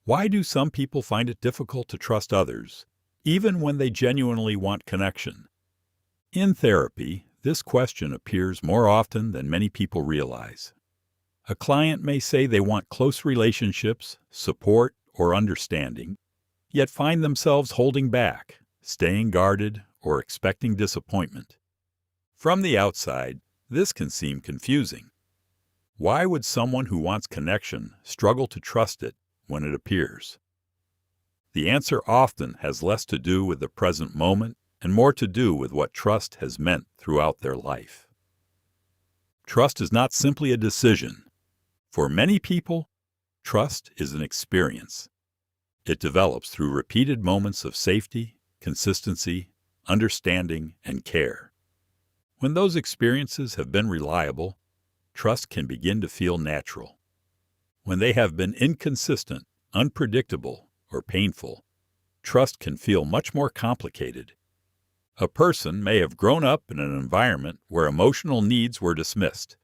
Why do some people find it difficult to trust others, even when they genuinely want connection? In therapy, this question appears more often than many people realize. A client may say they want close relationships, support, or understanding, yet find themselves holding back, staying guarded, or expecting disappointment. From the outside, this can seem confusing. Why would someone who wants connection struggle to trust it when it appears? The answer often has less to do with the present moment and more to do with what trust has meant throughout their life. Trust is not simply a decision. For many people, trust is an experience. It develops through repeated moments of safety, consistency, understanding, and care. When those experiences have been reliable, trust can begin to feel natural. When they have been inconsistent, unpredictable, or painful, trust can feel much more complicated. A person may have grown up in an environment where emotional needs were dismissed.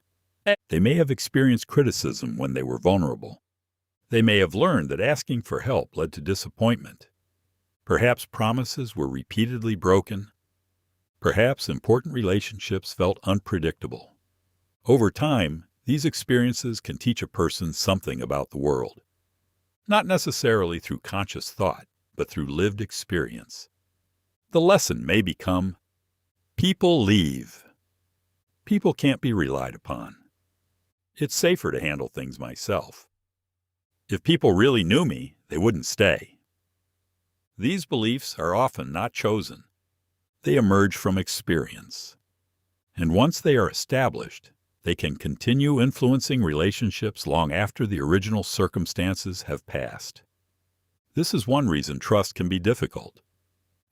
They may have experienced criticism when they were vulnerable. They may have learned that asking for help led to disappointment. Perhaps promises were repeatedly broken. Perhaps important relationships felt unpredictable. Over time, these experiences can teach a person something about the world. Not necessarily through conscious thought, but through lived experience. The lesson may become, people leave. People can't be relied upon. It's safer to handle things myself. If people really knew me, they wouldn't stay. These beliefs are often not chosen. They emerge from experience. And once they are established, they can continue influencing relationships long after the original circumstances have passed. This is one reason trust can be difficult.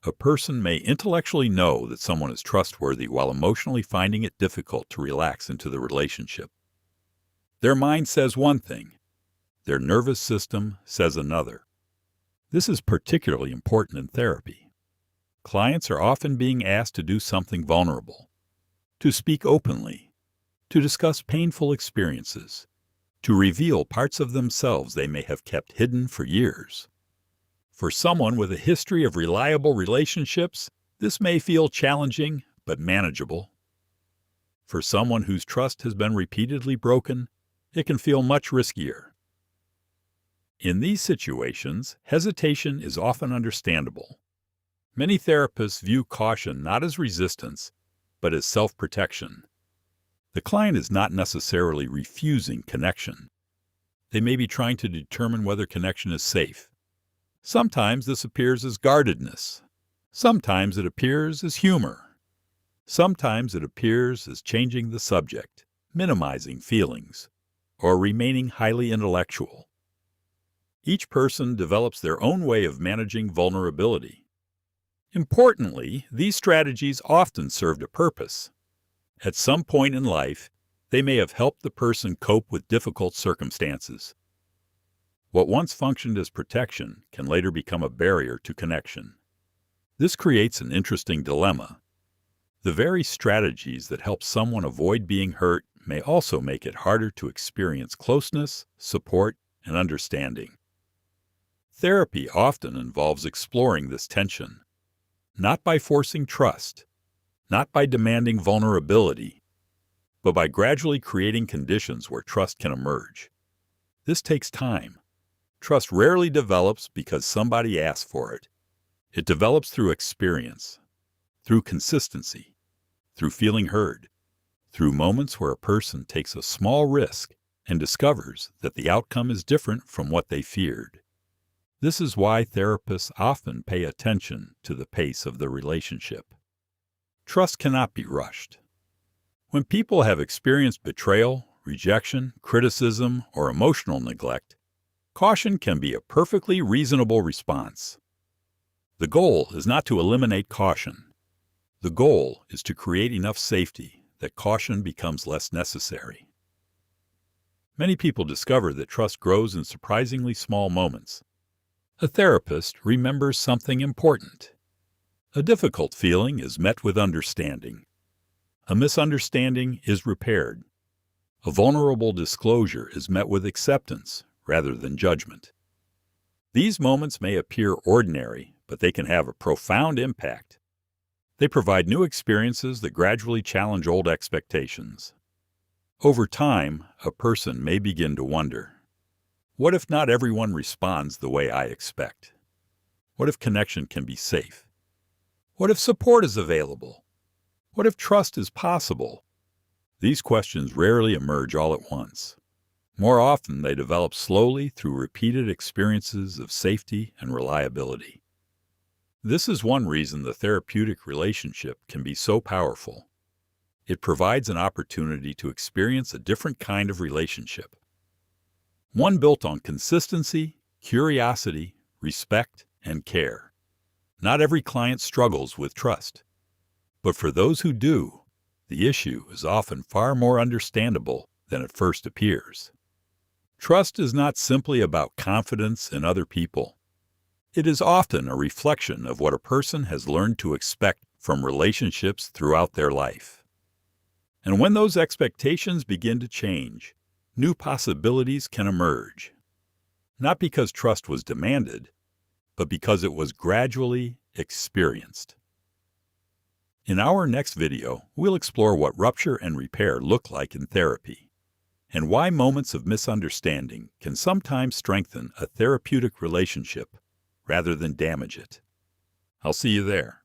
A person may intellectually know that someone is trustworthy while emotionally finding it difficult to relax into the relationship. Their mind says one thing, their nervous system says another. This is particularly important in therapy. Clients are often being asked to do something vulnerable, to speak openly, to discuss painful experiences, to reveal parts of themselves they may have kept hidden for years. For someone with a history of reliable relationships, this may feel challenging but manageable. For someone whose trust has been repeatedly broken, it can feel much riskier. In these situations, hesitation is often understandable. Many therapists view caution not as resistance, but as self-protection. The client is not necessarily refusing connection. They may be trying to determine whether connection is safe. Sometimes this appears as guardedness. Sometimes it appears as humor. Sometimes it appears as changing the subject, minimizing feelings, or remaining highly intellectual. Each person develops their own way of managing vulnerability. Importantly, these strategies often served a purpose. At some point in life, they may have helped the person cope with difficult circumstances. What once functioned as protection can later become a barrier to connection. This creates an interesting dilemma. The very strategies that help someone avoid being hurt may also make it harder to experience closeness, support, and understanding. Therapy often involves exploring this tension, not by forcing trust, not by demanding vulnerability, but by gradually creating conditions where trust can emerge. This takes time. Trust rarely develops because somebody asks for it. It develops through experience, through consistency, through feeling heard, through moments where a person takes a small risk and discovers that the outcome is different from what they feared. This is why therapists often pay attention to the pace of the relationship. Trust cannot be rushed. When people have experienced betrayal, rejection, criticism, or emotional neglect, caution can be a perfectly reasonable response. The goal is not to eliminate caution. The goal is to create enough safety that caution becomes less necessary. Many people discover that trust grows in surprisingly small moments. A therapist remembers something important. A difficult feeling is met with understanding. A misunderstanding is repaired. A vulnerable disclosure is met with acceptance rather than judgment. These moments may appear ordinary, but they can have a profound impact. They provide new experiences that gradually challenge old expectations. Over time, a person may begin to wonder, what if not everyone responds the way I expect? What if connection can be safe? What if support is available? What if trust is possible? These questions rarely emerge all at once. More often, they develop slowly through repeated experiences of safety and reliability. This is one reason the therapeutic relationship can be so powerful. It provides an opportunity to experience a different kind of relationship. One built on consistency, curiosity, respect, and care. Not every client struggles with trust. But for those who do, the issue is often far more understandable than it first appears. Trust is not simply about confidence in other people. It is often a reflection of what a person has learned to expect from relationships throughout their life. And when those expectations begin to change, new possibilities can emerge. Not because trust was demanded, but because it was gradually experienced. In our next video, we'll explore what rupture and repair look like in therapy, and why moments of misunderstanding can sometimes strengthen a therapeutic relationship rather than damage it. I'll see you there.